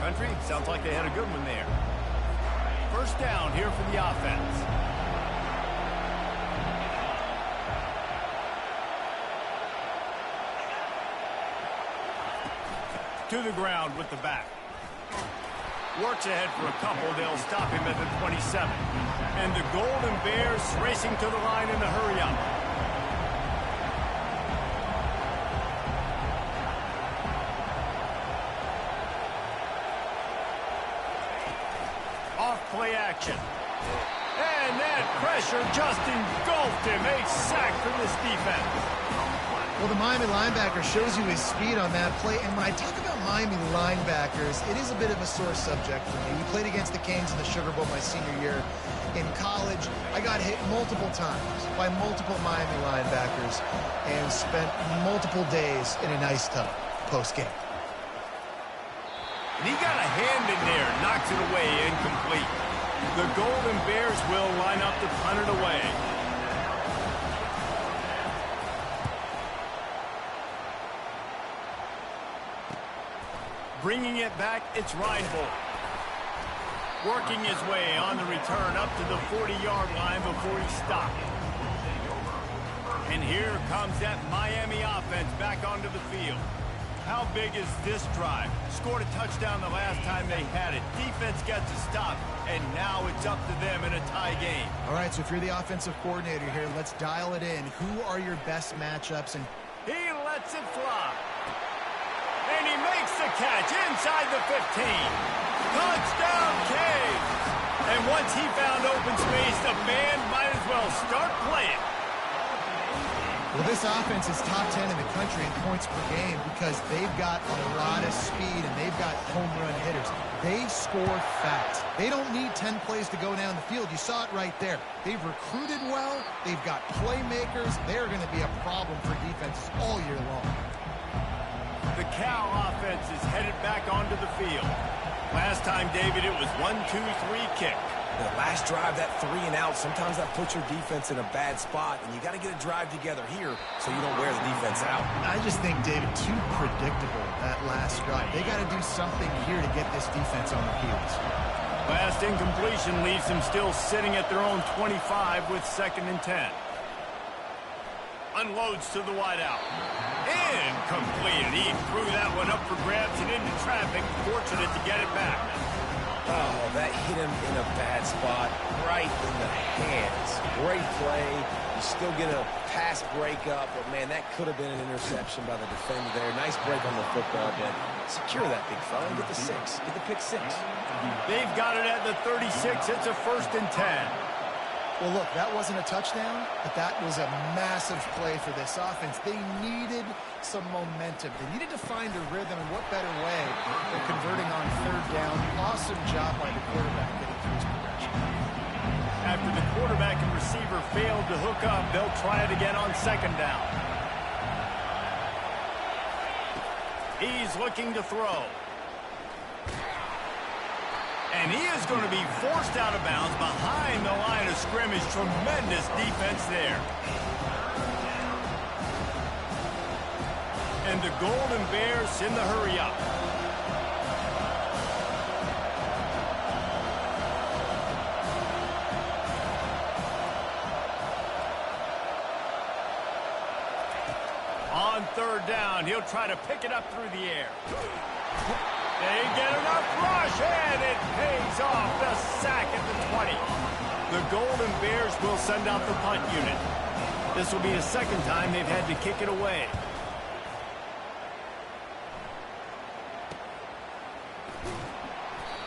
country. Sounds like they had a good one there. First down here for the offense. To the ground with the back. Works ahead for a couple. They'll stop him at the 27. And the Golden Bears racing to the line in the hurry-up. Off play action. And that pressure just engulfed him. A sack for this defense. Well, the Miami linebacker shows you his speed on that play. And when I talk about Miami linebackers, it is a bit of a sore subject for me. We played against the Canes in the Sugar Bowl my senior year in college. I got hit multiple times by multiple Miami linebackers and spent multiple days in an ice tub post-game. And he got a hand in there, knocks it away, incomplete. The Golden Bears will line up to punt it away. Bringing it back, it's Reinbold. Working his way on the return up to the 40-yard line before he stopped. And here comes that Miami offense back onto the field. How big is this drive? Scored a touchdown the last time they had it. Defense gets a stop, and now it's up to them in a tie game. All right, so if you're the offensive coordinator here, let's dial it in. Who are your best matchups? And he lets it fly. And he makes the catch inside the 15. Touchdown, Canes. And once he found open space, the band might as well start playing. Well, this offense is top 10 in the country in points per game because they've got a lot of speed and they've got home run hitters. They score fast. They don't need 10 plays to go down the field. You saw it right there. They've recruited well. They've got playmakers. They're going to be a problem for defenses all year long. The Cal offense is headed back onto the field. Last time, David, it was 1-2-3 kick. The last drive, that 3 and out, sometimes that puts your defense in a bad spot, and you got to get a drive together here so you don't wear the defense out. I just think, David, too predictable, that last drive. They got to do something here to get this defense on their heels. Last incompletion leaves them still sitting at their own 25 with 2nd and 10. Unloads to the wideout. Incomplete. He threw that one up for grabs and into traffic. Fortunate to get it back. Oh, that hit him in a bad spot, right in the hands. Great play. You still get a pass breakup, but, man, that could have been an interception by the defender there. Nice break on the football, but secure that big fella and get the 6. Get the pick 6. They've got it at the 36. It's a 1st and 10. Well, look, that wasn't a touchdown, but that was a massive play for this offense. They needed some momentum. They needed to find a rhythm, and what better way than converting on 3rd down. Awesome job by the quarterback getting through his progression. After the quarterback and receiver failed to hook up, they'll try it again on 2nd down. He's looking to throw. And he is going to be forced out of bounds behind the line of scrimmage. Tremendous defense there. And the Golden Bears in the hurry-up. On 3rd down, he'll try to pick it up through the air. They get enough rush, and it pays off. The sack at the 20. The Golden Bears will send out the punt unit. This will be the 2nd time they've had to kick it away.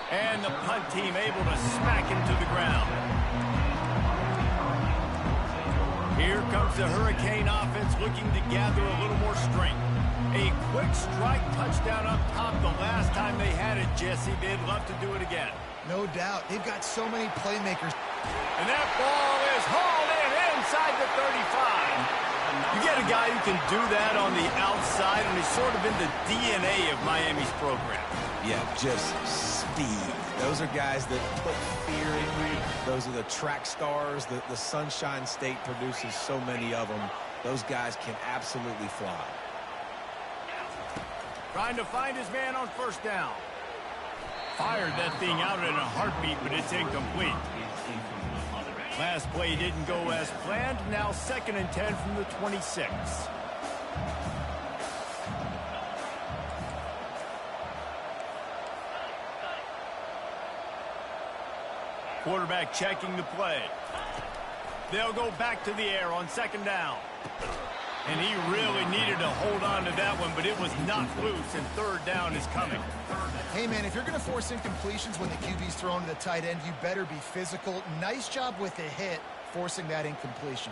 And the punt team able to smack him to the ground. Here comes the Hurricane offense looking to gather a little more strength. A quick strike touchdown up top the last time they had it, Jesse. They'd love to do it again. No doubt. They've got so many playmakers. And that ball is hauled in inside the 35. You get a guy who can do that on the outside, and he's sort of in the DNA of Miami's program. Yeah, just speed. Those are guys that put fear in you. Those are the track stars. The Sunshine State produces so many of them. Those guys can absolutely fly. Trying to find his man on 1st down. fired that thing out in a heartbeat, but it's incomplete. Last play didn't go as planned. Now 2nd and 10 from the 26. Quarterback checking the play. They'll go back to the air on 2nd down. And he really needed to hold on to that one, but it was knocked loose, and 3rd down is coming. Hey, man, if you're going to force incompletions when the QB's thrown to the tight end, you better be physical. Nice job with the hit, forcing that incompletion.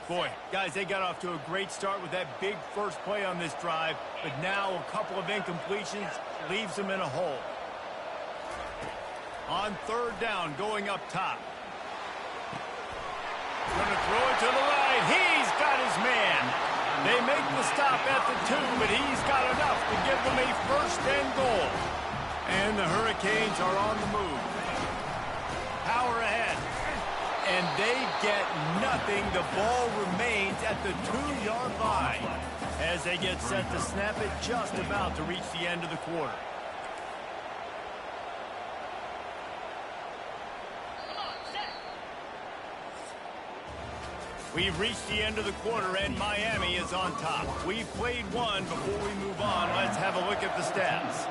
Boy, guys, they got off to a great start with that big first play on this drive, but now a couple of incompletions leaves them in a hole. On 3rd down, going up top. Going to throw it to the right. He's got his man. They make the stop at the 2, but he's got enough to give them a 1st and goal. And the Hurricanes are on the move. Power ahead. And they get nothing. The ball remains at the 2-yard line as they get set to snap it, just about to reach the end of the quarter. We've reached the end of the quarter, and Miami is on top. We've played one. Before we move on, let's have a look at the stats.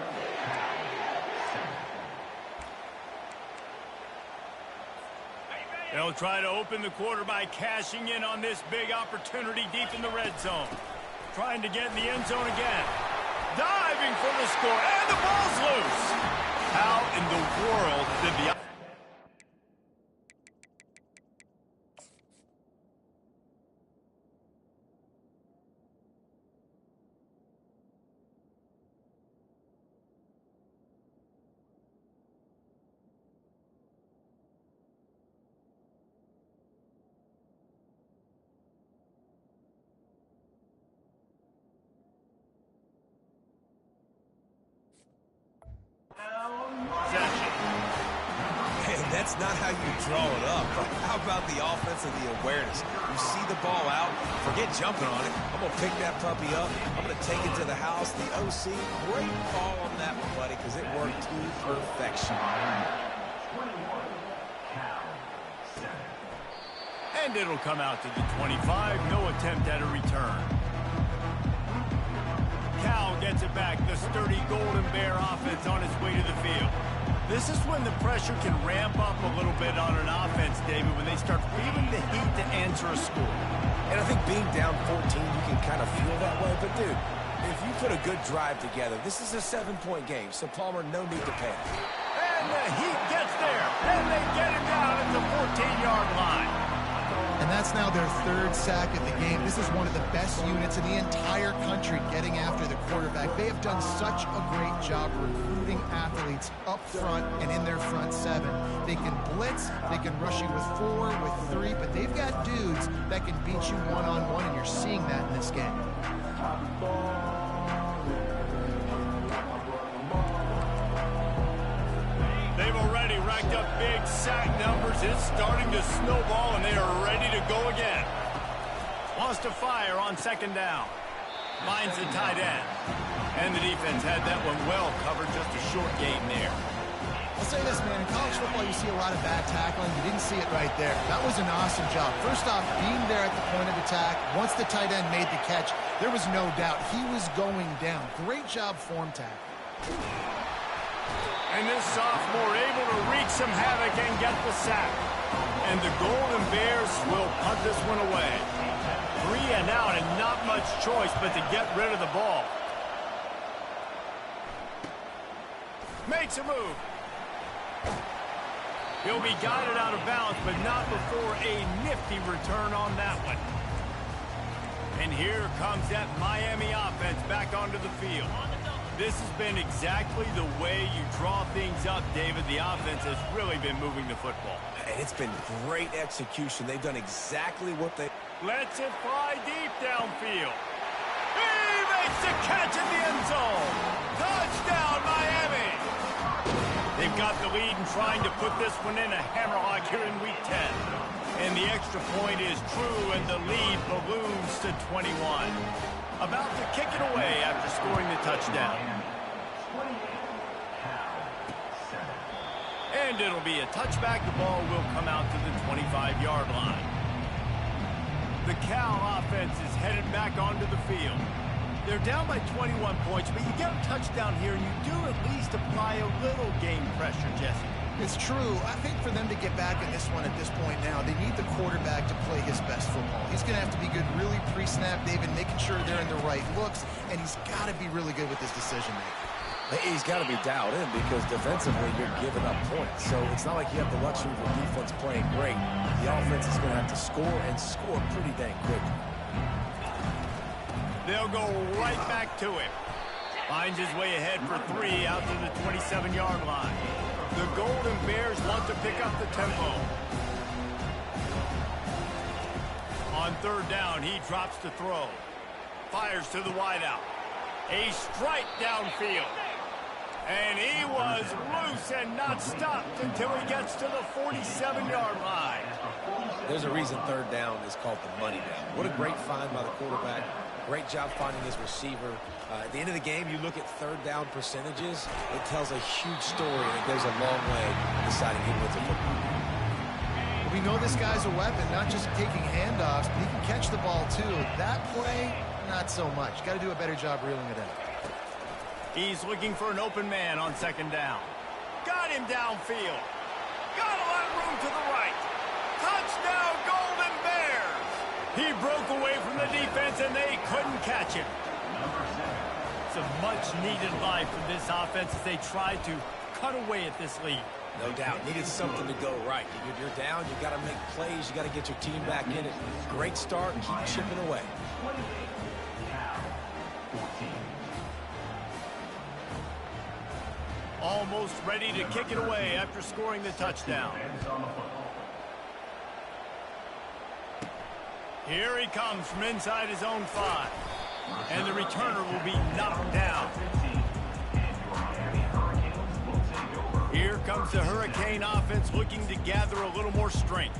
They'll try to open the quarter by cashing in on this big opportunity deep in the red zone. Trying to get in the end zone again. Diving for the score, and the ball's loose. How in the world did the... That's not how you draw it up. How about the offense and the awareness? You see the ball out, forget jumping on it. I'm going to pick that puppy up. I'm going to take it to the house. The OC, great call on that one, buddy, because it worked to perfection. And it'll come out to the 25. No attempt at a return. Cal gets it back. The sturdy Golden Bear offense on its way to the field. This is when the pressure can ramp up a little bit on an offense, David, when they start feeling the heat to answer a score. And I think being down 14, you can kind of feel that way. But, dude, if you put a good drive together, this is a 7-point game. So, Palmer, no need to panic. And the heat gets there. And they get it down at the 14-yard line. And that's now their 3rd sack of the game. This is one of the best units in the entire country getting after the quarterback. They have done such a great job recruiting athletes up front and in their front 7. They can blitz, they can rush you with 4, with 3, but they've got dudes that can beat you one-on-one, and you're seeing that in this game. They've already racked up big sack numbers. It's starting to snowball, and they are ready to go again. Wants to fire on 2nd down. Finds the tight end. And the defense had that one well covered. Just a short gain there. I'll say this, man. In college football, you see a lot of bad tackling. You didn't see it right there. That was an awesome job. First off, being there at the point of attack. Once the tight end made the catch, there was no doubt he was going down. Great job form tackle. And this sophomore able to wreak some havoc and get the sack. And the Golden Bears will punt this one away. 3 and out, and not much choice but to get rid of the ball. Makes a move. He'll be guided out of bounds, but not before a nifty return on that one. And here comes that Miami offense back onto the field. This has been exactly the way you draw things up, David. The offense has really been moving the football. And it's been great execution. They've done exactly what they... Lets it fly deep downfield. He makes the catch in the end zone. Touchdown, Miami. They've got the lead and trying to put this one in a hammerlock here in Week 10. And the extra point is true, and the lead balloons to 21. About to kick it away after scoring the touchdown. And it'll be a touchback. The ball will come out to the 25-yard line. The Cal offense is headed back onto the field. They're down by 21 points, but you get a touchdown here, and you do at least apply a little game pressure, Jesse. It's true. I think for them to get back in this one at this point now, they need the quarterback to play his best football. He's going to have to be good really pre-snap, David, making sure they're in the right looks, and he's got to be really good with his decision-making. He's got to be dialed in because defensively you're giving up points. So it's not like you have the luxury of the defense playing great. The offense is going to have to score and score pretty dang quickly. They'll go right back to him. Finds his way ahead for 3 out to the 27-yard line. The Golden Bears want to pick up the tempo. On third down, he drops to throw. Fires to the wideout. A strike downfield. And he was loose and not stopped until he gets to the 47-yard line. There's a reason third down is called the money down. What a great find by the quarterback. Great job finding his receiver. At the end of the game, you look at third down percentages. It tells a huge story, and it goes a long way in deciding who wins a football game. We know this guy's a weapon, not just taking handoffs, but he can catch the ball, too. That play, not so much. Got to do a better job reeling it in. He's looking for an open man on second down. Got him downfield. Got a lot of room to the right. Touchdown, Golden Bears! He broke away from the defense, and they couldn't catch him. It's a much-needed life for this offense as they try to cut away at this lead. No doubt. Needed something to go right. You're down. You got to make plays. You got to get your team back in it. Great start. Keep chipping away. Almost ready to kick it away after scoring the touchdown. Here he comes from inside his own 5. And the returner will be knocked down. Here comes the Hurricane offense looking to gather a little more strength.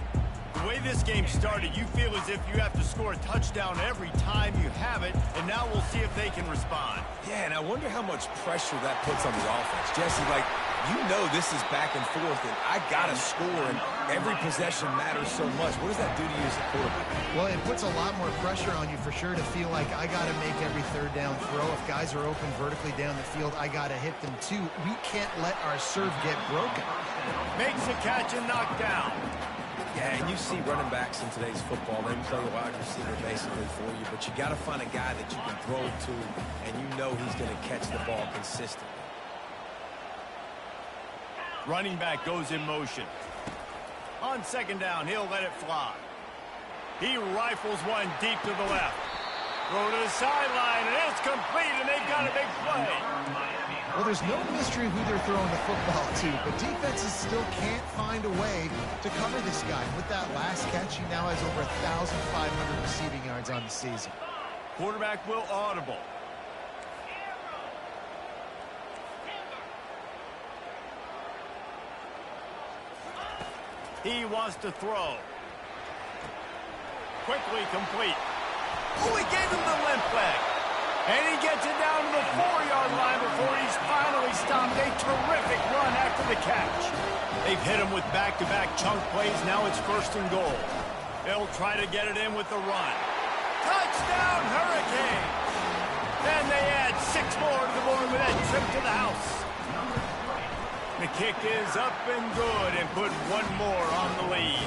The way this game started, you feel as if you have to score a touchdown every time you have it, and now we'll see if they can respond. Yeah, and I wonder how much pressure that puts on the offense. Jesse, like, you know this is back and forth, and I got to score, and every possession matters so much. What does that do to you as a quarterback? Well, it puts a lot more pressure on you for sure to feel like I got to make every third down throw. If guys are open vertically down the field, I got to hit them too. We can't let our serve get broken. Makes the catch and knocked down. Yeah, and you see running backs in today's football, they play a wide receiver basically for you, but you got to find a guy that you can throw it to, and you know he's going to catch the ball consistently. Running back goes in motion. On second down, he'll let it fly. He rifles one deep to the left. Throw to the sideline, and it's complete, and they've got a big play. Well, there's no mystery who they're throwing the football to, but defenses still can't find a way to cover this guy. With that last catch, he now has over 1,500 receiving yards on the season. Quarterback will audible. He wants to throw. Quickly complete. Oh, he gave him the limp leg. And he gets it down to the 4-yard line before he's finally stopped. A terrific run after the catch. They've hit him with back-to-back chunk plays. Now it's 1st and goal. They'll try to get it in with the run. Touchdown, Hurricane! And they add 6 more to the board with that trip to the house. The kick is up and good and put 1 more on the lead.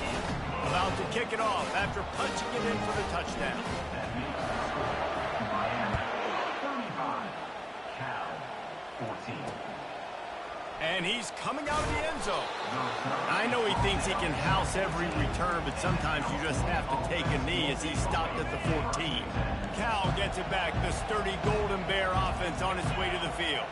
About to kick it off after punching it in for the touchdown. And he's coming out of the end zone. I know he thinks he can house every return, but sometimes you just have to take a knee as he stopped at the 14. Cal gets it back. The sturdy Golden Bear offense on its way to the field.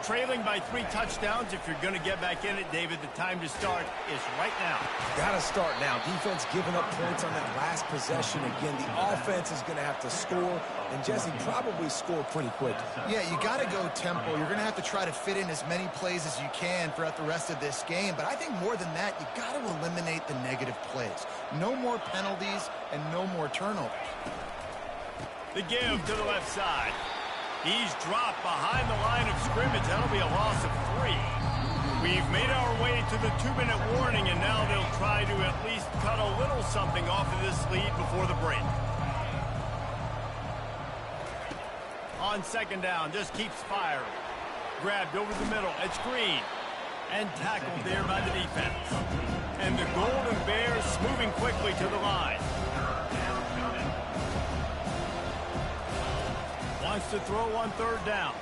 Trailing by 3 touchdowns. If you're going to get back in it, David, the time to start is right now. Got to start now. Defense giving up points on that last possession. Again, the offense is going to have to score, and Jesse probably score pretty quickly. Yeah, you got to go tempo. You're going to have to try to fit in as many plays as you can throughout the rest of this game, but I think more than that, you got to eliminate the negative plays. No more penalties and no more turnovers. The give to the left side. He's dropped behind the line of scrimmage. That'll be a loss of 3. We've made our way to the 2-minute warning, and now they'll try to at least cut a little something off of this lead before the break. On second down, just keeps firing. Grabbed over the middle. It's Green. And tackled there by the defense. And the Golden Bears moving quickly to the line. Wants to throw on third down.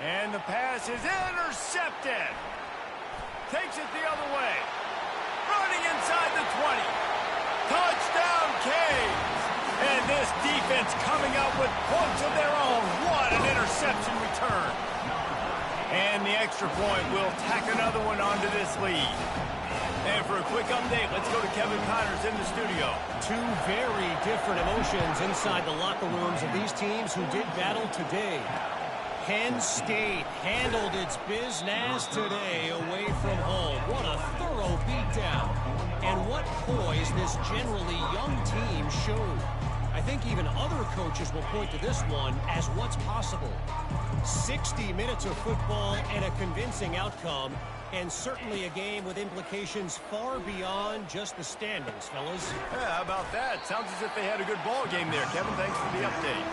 And the pass is intercepted. Takes it the other way. Running inside the 20. Touchdown, Canes. And this defense coming up with points of their own. What an interception return. And the extra point will tack another one onto this lead. And for a quick update, let's go to Kevin Connors in the studio. Two very different emotions inside the locker rooms of these teams who did battle today. Penn State handled its business today away from home. What a thorough beatdown. And what poise this generally young team showed. I think even other coaches will point to this one as what's possible. 60 minutes of football and a convincing outcome, and certainly a game with implications far beyond just the standings, fellas. Yeah, how about that? Sounds as if they had a good ball game there. Kevin, thanks for the update.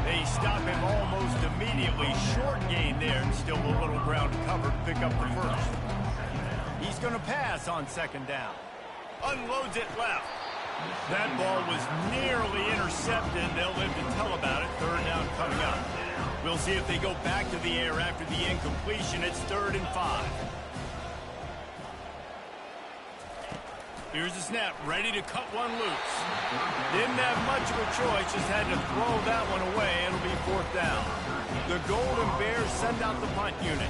They stop him almost immediately. Short gain there, and still a little ground covered to pick up the first. He's going to pass on second down. Unloads it left. That ball was nearly intercepted. They'll live to tell about it. Third down coming up. We'll see if they go back to the air after the incompletion. It's 3rd and 5. Here's the snap, ready to cut one loose. Didn't have much of a choice, just had to throw that one away. It'll be 4th down. The Golden Bears send out the punt unit.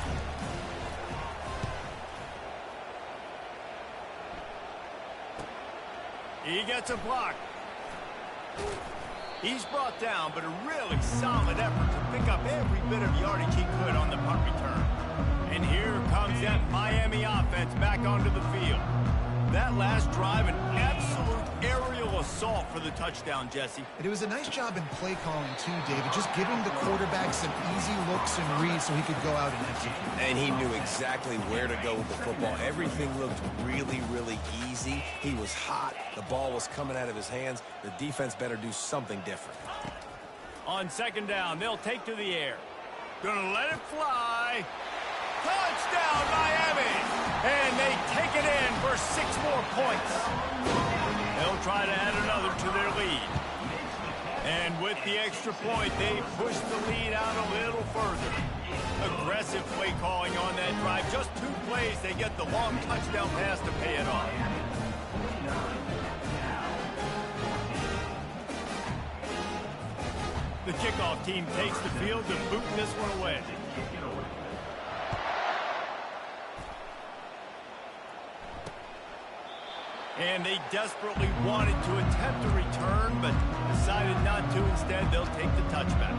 He gets a block. He's brought down, but a really solid effort to pick up every bit of yardage he could on the punt return. And here comes that Miami offense back onto the field. That last drive, an absolute aerial assault for the touchdown, Jesse. And it was a nice job in play calling too, David, just giving the quarterback some easy looks and reads so he could go out and execute. And he knew exactly where to go with the football. Everything looked really, really easy. He was hot. The ball was coming out of his hands. The defense better do something different. On second down, they'll take to the air. Gonna let it fly. Touchdown, Miami! And they take it in for 6 more points. They'll try to add another to their lead. And with the extra point, they push the lead out a little further. Aggressive play calling on that drive. Just 2 plays, they get the long touchdown pass to pay it off. The kickoff team takes the field to boot this one away. And they desperately wanted to attempt a return, but decided not to. Instead, they'll take the touchback.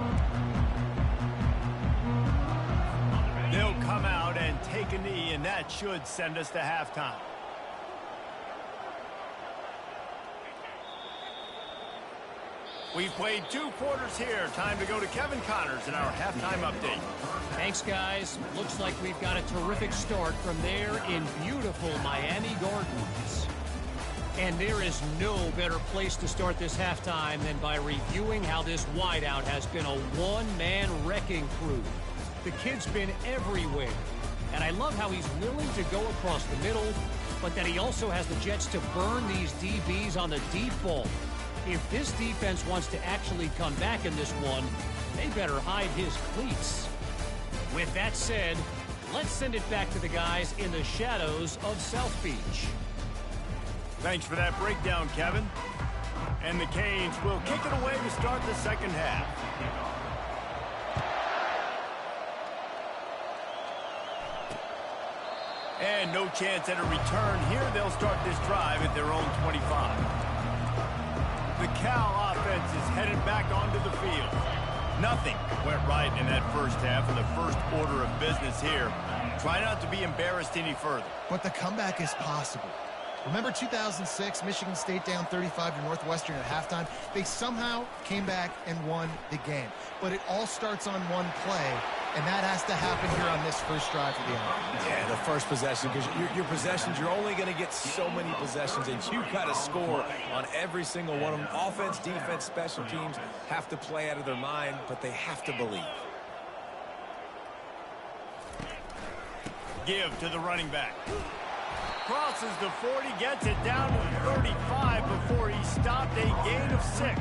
They'll come out and take a knee, and that should send us to halftime. We've played 2 quarters here. Time to go to Kevin Connors in our halftime update. Thanks, guys. Looks like we've got a terrific start from there in beautiful Miami Gardens. And there is no better place to start this halftime than by reviewing how this wideout has been a one-man wrecking crew. The kid's been everywhere. And I love how he's willing to go across the middle, but that he also has the jets to burn these DBs on the deep ball. If this defense wants to actually come back in this one, they better hide his cleats. With that said, let's send it back to the guys in the shadows of South Beach. Thanks for that breakdown, Kevin. And the Canes will kick it away to start the second half. And no chance at a return here. They'll start this drive at their own 25. The Cal offense is headed back onto the field. Nothing went right in that first half, and the first order of business here. Try not to be embarrassed any further. But the comeback is possible. Remember 2006, Michigan State down 35 to Northwestern at halftime? They somehow came back and won the game. But it all starts on one play, and that has to happen here on this first drive for the offense. Yeah, the first possession, because your possessions, you're only going to get so many possessions, and you got to score on every single one of them. Offense, defense, special teams have to play out of their mind, but they have to believe. Give to the running back. Crosses the 40, gets it down to the 35 before he stopped, a gain of 6.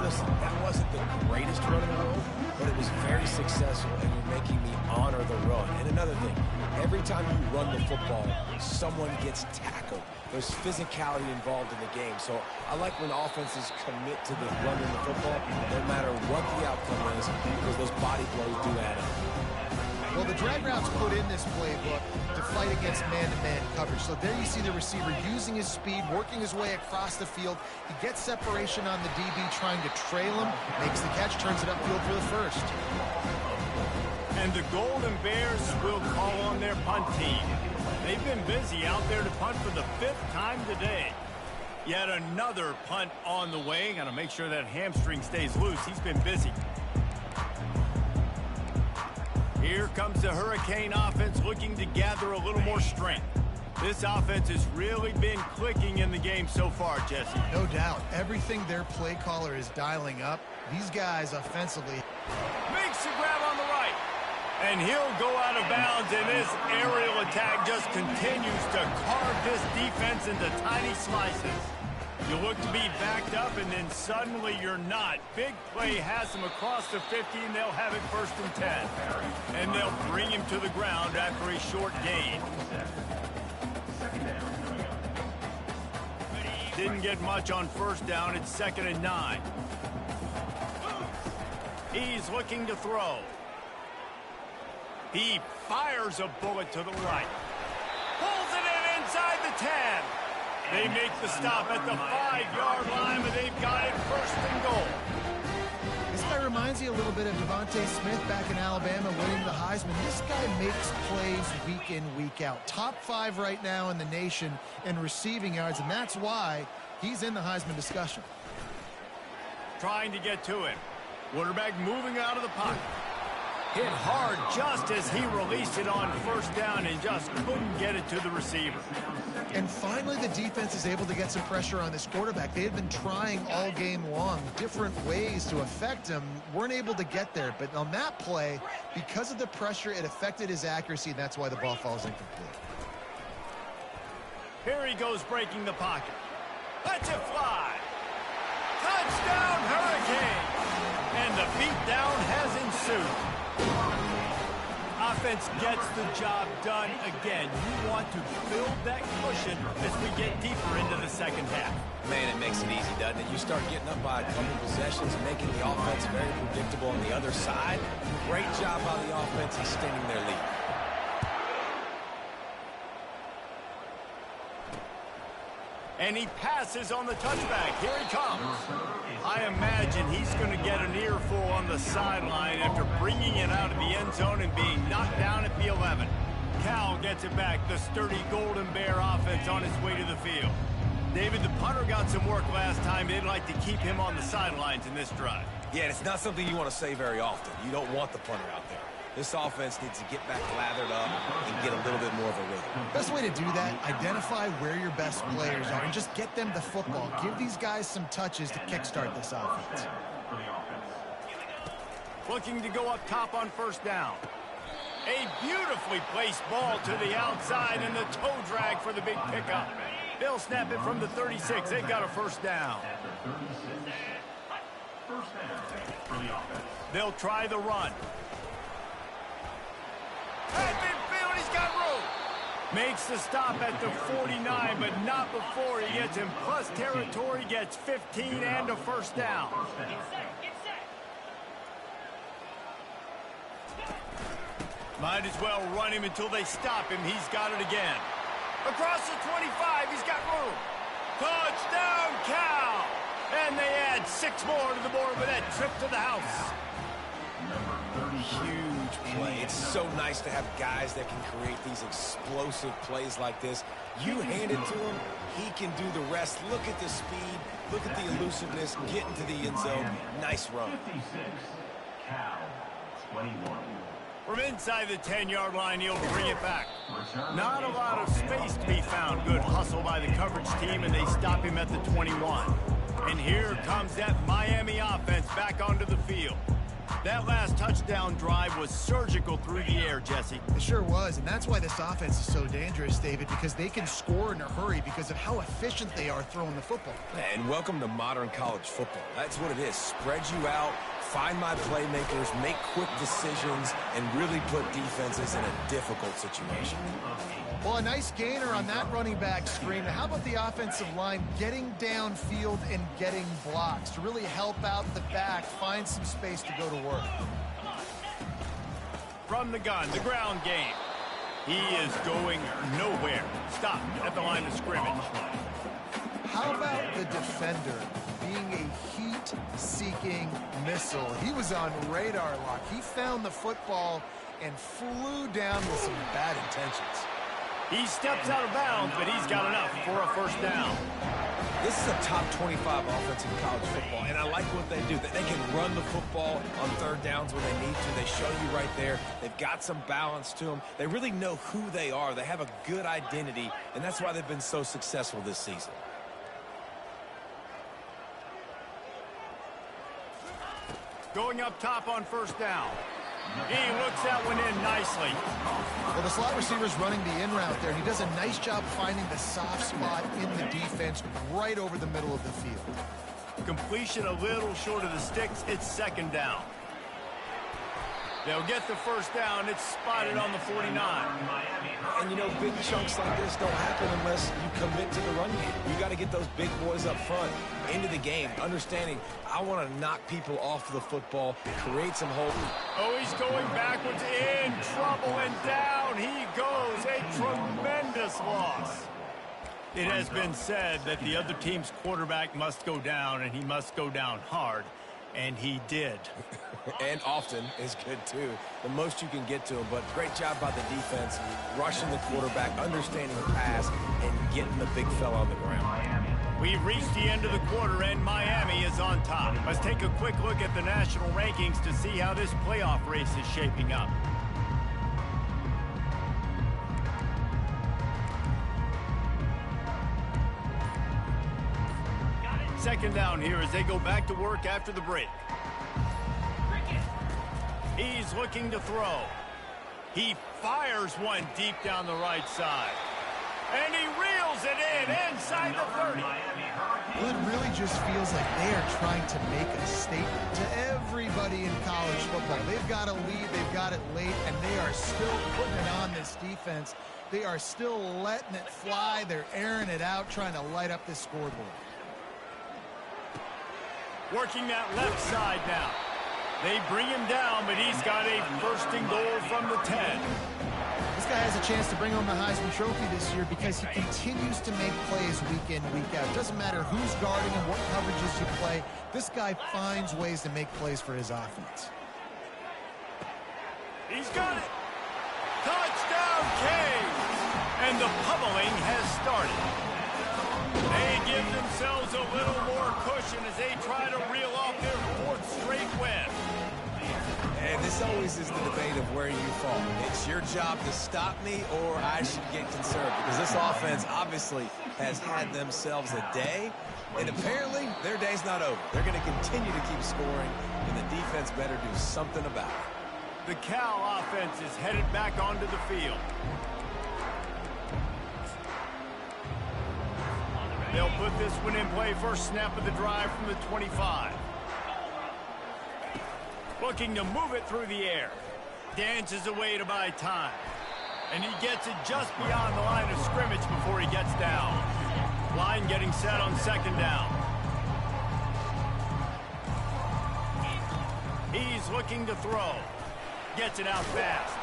Listen, that wasn't the greatest run in the world, but it was very successful, and you're making me honor the run. And another thing, every time you run the football, someone gets tackled. There's physicality involved in the game. So I like when offenses commit to the running the football, no matter what the outcome is, because those body blows do add up. Well, the drag routes put in this playbook to fight against man-to-man coverage. So there you see the receiver using his speed, working his way across the field. He gets separation on the DB, trying to trail him, makes the catch, turns it upfield for the first. And the Golden Bears will call on their punt team. They've been busy out there to punt for the 5th time today. Yet another punt on the way. Got to make sure that hamstring stays loose. He's been busy. Here comes the Hurricane offense looking to gather a little more strength. This offense has really been clicking in the game so far, Jesse. No doubt. Everything their play caller is dialing up, these guys offensively. Makes the grab on the right. And he'll go out of bounds, and this aerial attack just continues to carve this defense into tiny slices. You look to be backed up, and then suddenly you're not. Big play has them across the 50, and they'll have it 1st and 10. And they'll bring him to the ground after a short gain. Didn't get much on 1st down. It's 2nd and 9. He's looking to throw. He fires a bullet to the right. Pulls it in inside the 10. They make the stop at the 5-yard line, but they've got it 1st and goal. This guy reminds you a little bit of Devontae Smith back in Alabama winning the Heisman. This guy makes plays week in, week out. Top 5 right now in the nation in receiving yards, and that's why he's in the Heisman discussion. Trying to get to him. Quarterback moving out of the pocket. Hit hard just as he released it on 1st down and just couldn't get it to the receiver. And finally, the defense is able to get some pressure on this quarterback. They had been trying all game long different ways to affect him. Weren't able to get there. But on that play, because of the pressure, it affected his accuracy, and that's why the ball falls incomplete. Here he goes breaking the pocket. Lets it fly. Touchdown, Hurricane! And the beatdown has ensued. Offense gets the job done again. You want to build that cushion as we get deeper into the 2nd half. Man, it makes it easy, doesn't it? You start getting up by a couple possessions and making the offense very predictable on the other side. Great job by the offense extending their lead. And he passes on the touchback. Here he comes. I imagine he's going to get an earful on the sideline after bringing it out of the end zone and being knocked down at the 11. Cal gets it back. The sturdy Golden Bear offense on its way to the field. David, the punter got some work last time. They'd like to keep him on the sidelines in this drive. Yeah, it's not something you want to say very often. You don't want the punter out there. This offense needs to get back lathered up and get a little bit more of a rhythm. Best way to do that, identify where your best players are and just get them the football. Give these guys some touches to kickstart this offense. Looking to go up top on 1st down. A beautifully placed ball to the outside and the toe drag for the big pickup. They'll snap it from the 36. They've got a 1st down. They'll try the run. At midfield, he's got room. Makes the stop at the 49, but not before he gets in plus territory, gets 15 and a 1st down. Might as well run him until they stop him. He's got it again. Across the 25, he's got room. Touchdown, Cal! And they add 6 more to the board with that trip to the house. Huge play. It's so nice to have guys that can create these explosive plays like this. You hand it to him, he can do the rest. Look at the speed, look at the elusiveness, get into the end zone. Nice run. 56, Cal, 21. From inside the 10-yard line, he'll bring it back. Not a lot of space to be found. Good hustle by the coverage team, and they stop him at the 21. And here comes that Miami offense back onto the field. That last touchdown drive was surgical through the air, Jesse. It sure was, and that's why this offense is so dangerous, David, because they can score in a hurry because of how efficient they are throwing the football. And welcome to modern college football. That's what it is. Spread you out, find my playmakers, make quick decisions, and really put defenses in a difficult situation. Well, a nice gainer on that running back screen. How about the offensive line getting downfield and getting blocks to really help out the back, find some space to go to work? From the gun, the ground game. He is going nowhere. Stop at the line of scrimmage. How about the defender being a heat-seeking missile? He was on radar lock. He found the football and flew down with some bad intentions. He steps out of bounds, but he's got enough for a first down. This is a top 25 offense in college football, and I like what they do. They can run the football on third downs when they need to. They show you right there. They've got some balance to them. They really know who they are. They have a good identity, and that's why they've been so successful this season. Going up top on first down. He looks that one in nicely. Well, the slot receiver's running the in route there, and he does a nice job finding the soft spot in the defense right over the middle of the field. Completion a little short of the sticks. It's second down. They'll get the first down. It's spotted on the 49. And, you know, big chunks like this don't happen unless you commit to the run game. You got to get those big boys up front into the game, understanding I want to knock people off the football, create some holes. Oh, he's going backwards, in trouble, and down he goes. A tremendous loss. It has been said that the other team's quarterback must go down, and he must go down hard. And he did. And often is good, too. The most you can get to him, but great job by the defense, rushing the quarterback, understanding the pass, and getting the big fella on the ground. We've reached the end of the quarter, and Miami is on top. Let's take a quick look at the national rankings to see how this playoff race is shaping up. Second down here as they go back to work after the break. He's looking to throw. He fires one deep down the right side. And he reels it in inside the 30. Well, it really just feels like they are trying to make a statement to everybody in college football. They've got a lead, they've got it late, and they are still putting it on this defense. They are still letting it fly. They're airing it out, trying to light up this scoreboard. Working that left side now. They bring him down, but he's got a first and goal from the 10. This guy has a chance to bring home the Heisman Trophy this year because he continues to make plays week in, week out. It doesn't matter who's guarding him, what coverages you play. This guy finds ways to make plays for his offense. He's got it. Touchdown, Canes. And the pummeling has started. They give themselves a little more cushion as they try to reel off their fourth straight win. And this always is the debate of where you fall. It's your job to stop me or I should get concerned because this offense obviously has had themselves a day, and apparently their day's not over. They're going to continue to keep scoring, and the defense better do something about it. The Cal offense is headed back onto the field. They'll put this one in play. First snap of the drive from the 25. Looking to move it through the air. Dances away to buy time. And he gets it just beyond the line of scrimmage before he gets down. Line getting set on second down. He's looking to throw. Gets it out fast.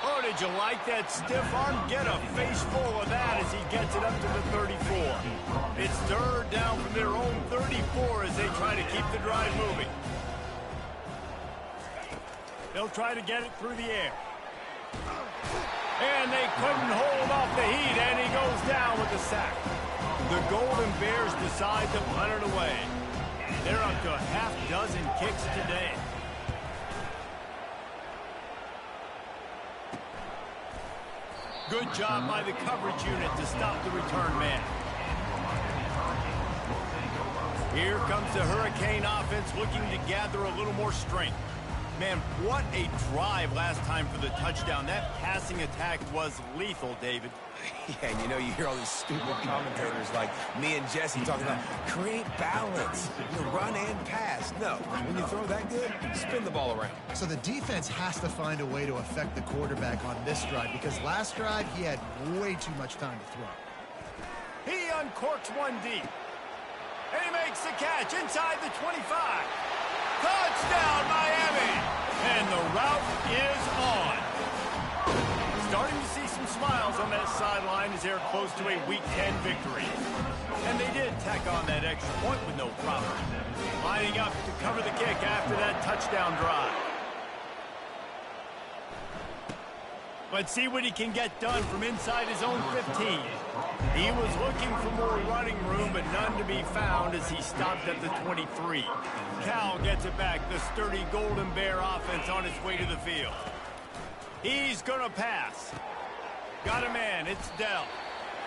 Oh, did you like that stiff arm? Get a face full of that as he gets it up to the 34. It's third down from their own 34 as they try to keep the drive moving. He'll try to get it through the air. And they couldn't hold off the heat, and he goes down with a sack. The Golden Bears decide to punt it away. They're up to a half dozen kicks today. Good job by the coverage unit to stop the return man. Here comes the Hurricane offense looking to gather a little more strength. Man, what a drive last time for the touchdown. That passing attack was lethal, David. Yeah, and you know, you hear all these stupid commentators like me and Jesse talking about create balance, run and pass. No, when you throw that good, spin the ball around. So the defense has to find a way to affect the quarterback on this drive because last drive he had way too much time to throw. He uncorks one deep. And he makes the catch inside the 25. Touchdown, Miami! And the route is on. Starting to see some smiles on that sideline as they're close to a Week 10 victory. And they did tack on that extra point with no problem. Lining up to cover the kick after that touchdown drive. Let's see what he can get done from inside his own 15. He was looking for more running room, but none to be found as he stopped at the 23. Cal gets it back, the sturdy Golden Bear offense on its way to the field. He's going to pass. Got a man, it's Dell.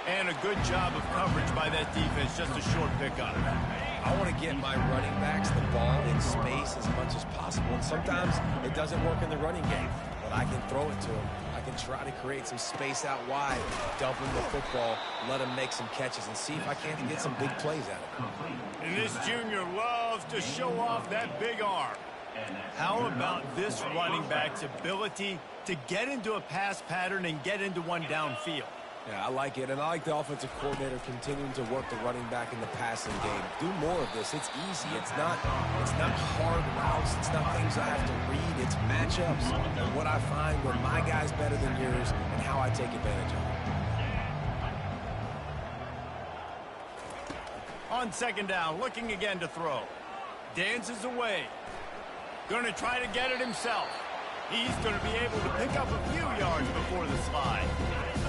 And a good job of coverage by that defense, just a short pickup. I want to get my running backs the ball in space as much as possible, and sometimes it doesn't work in the running game, but I can throw it to them. I can try to create some space out wide, dump him the football, let him make some catches, and see if I can't get some big plays out of him. And this junior loves to show off that big arm. How about this running back's ability to get into a pass pattern and get into one downfield? Yeah, I like it, and I like the offensive coordinator continuing to work the running back in the passing game. Do more of this. It's easy. It's not hard routes. It's not things I have to read. It's matchups and what I find when my guy's better than yours and how I take advantage of it. On second down, looking again to throw. Dances away. Going to try to get it himself. He's going to be able to pick up a few yards before the slide.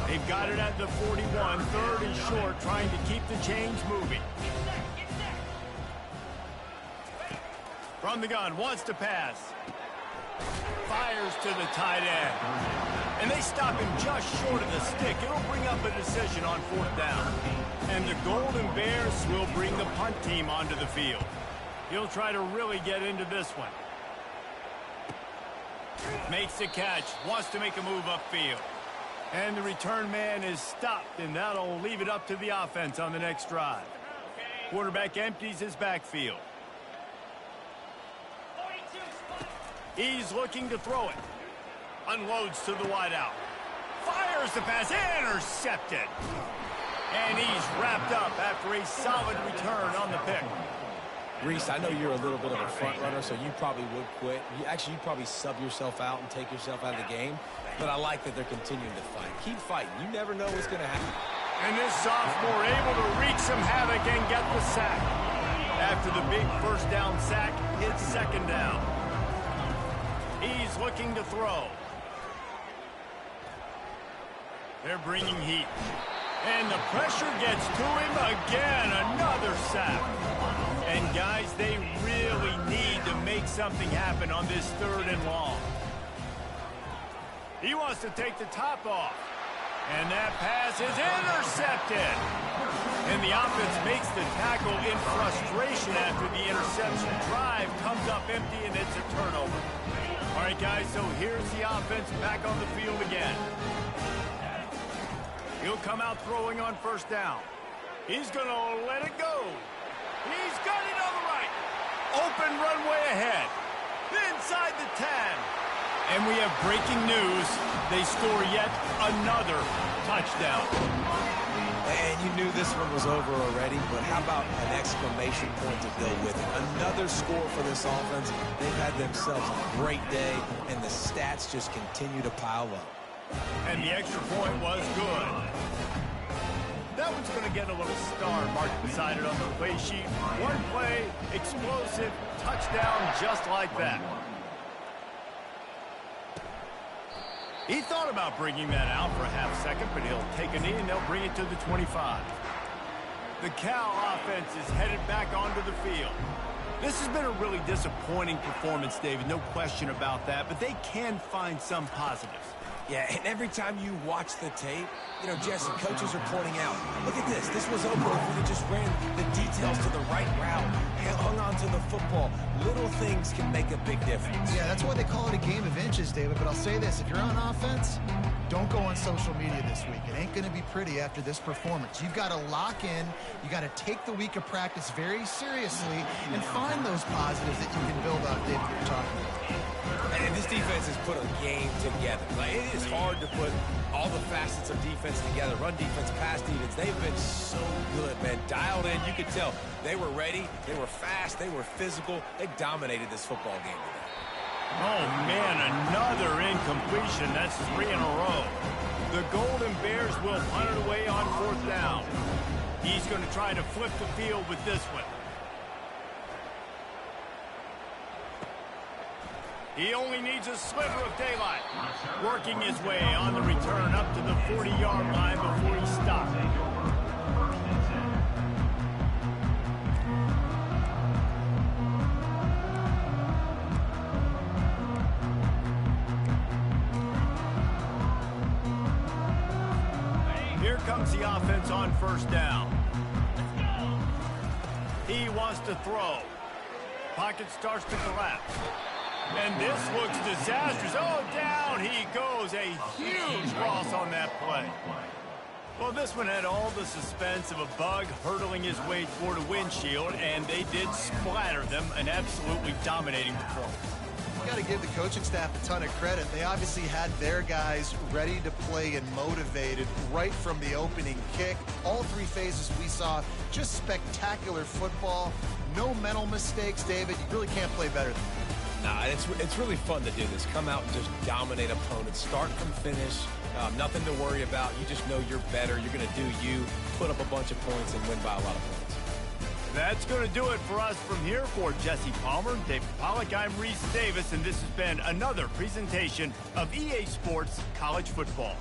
They've got it at the 41, third and short, trying to keep the chains moving. From the gun, wants to pass. Fires to the tight end. And they stop him just short of the stick. It'll bring up a decision on fourth down. And the Golden Bears will bring the punt team onto the field. He'll try to really get into this one. Makes the catch, wants to make a move upfield. And the return man is stopped, and that'll leave it up to the offense on the next drive. Quarterback empties his backfield. He's looking to throw it. Unloads to the wideout. Fires the pass, intercepted. And he's wrapped up after a solid return on the pick. Reese, I know you're a little bit of a front runner, so you probably would quit. You'd probably sub yourself out and take yourself out of the game. But I like that they're continuing to fight. Keep fighting. You never know what's going to happen. And this sophomore able to wreak some havoc and get the sack. After the big first down sack, it's second down. He's looking to throw. They're bringing heat. And the pressure gets to him again. Another sack. And guys, they really need to make something happen on this third and long. He wants to take the top off. And that pass is intercepted. And the offense makes the tackle in frustration after the interception. Drive comes up empty, and it's a turnover. All right, guys, so here's the offense back on the field again. He'll come out throwing on first down. He's going to let it go. He's got it on the right. Open runway ahead. Inside the 10. And we have breaking news. They score yet another touchdown. And you knew this one was over already, but how about an exclamation point to go with it? Another score for this offense. They've had themselves a great day, and the stats just continue to pile up. And the extra point was good. That one's going to get a little star marked beside it on the play sheet. One play, explosive, touchdown, just like that. He thought about bringing that out for a half second, but he'll take a knee and they'll bring it to the 25. The Cal offense is headed back onto the field. This has been a really disappointing performance, David, no question about that, but they can find some positives. Yeah, and every time you watch the tape, you know, Jesse, coaches are pointing out, look at this. This was open if we had just ran the details to the right route, hung on to the football. Little things can make a big difference. Yeah, that's why they call it a game of inches, David. But I'll say this, if you're on offense, don't go on social media this week. It ain't going to be pretty after this performance. You've got to lock in. You got to take the week of practice very seriously and find those positives that you can build on, David, that you're talking about. And this defense has put a game together. Like, it is hard to put all the facets of defense together. Run defense, pass defense. They've been so good, man. Dialed in. You could tell they were ready. They were fast. They were physical. They dominated this football game today. Oh, man, another incompletion. That's 3 in a row. The Golden Bears will punt it away on 4th down. He's going to try to flip the field with this one. He only needs a sliver of daylight. Working his way on the return up to the 40-yard line before he stops. Here comes the offense on 1st down. He wants to throw. Pocket starts to collapse. And this looks disastrous. Oh, down he goes. A huge loss on that play. Well, this one had all the suspense of a bug hurtling his way toward a windshield, and they did splatter them. An absolutely dominating performance. You got to give the coaching staff a ton of credit. They obviously had their guys ready to play and motivated right from the opening kick. All 3 phases we saw, just spectacular football. No mental mistakes, David. You really can't play better than that. Nah, it's really fun to do this. Come out and just dominate opponents. Start from finish. Nothing to worry about. You just know you're better. You're going to do you, put up a bunch of points, and win by a lot of points. That's going to do it for us from here. For Jesse Palmer, David Pollack, I'm Reese Davis, and this has been another presentation of EA Sports College Football.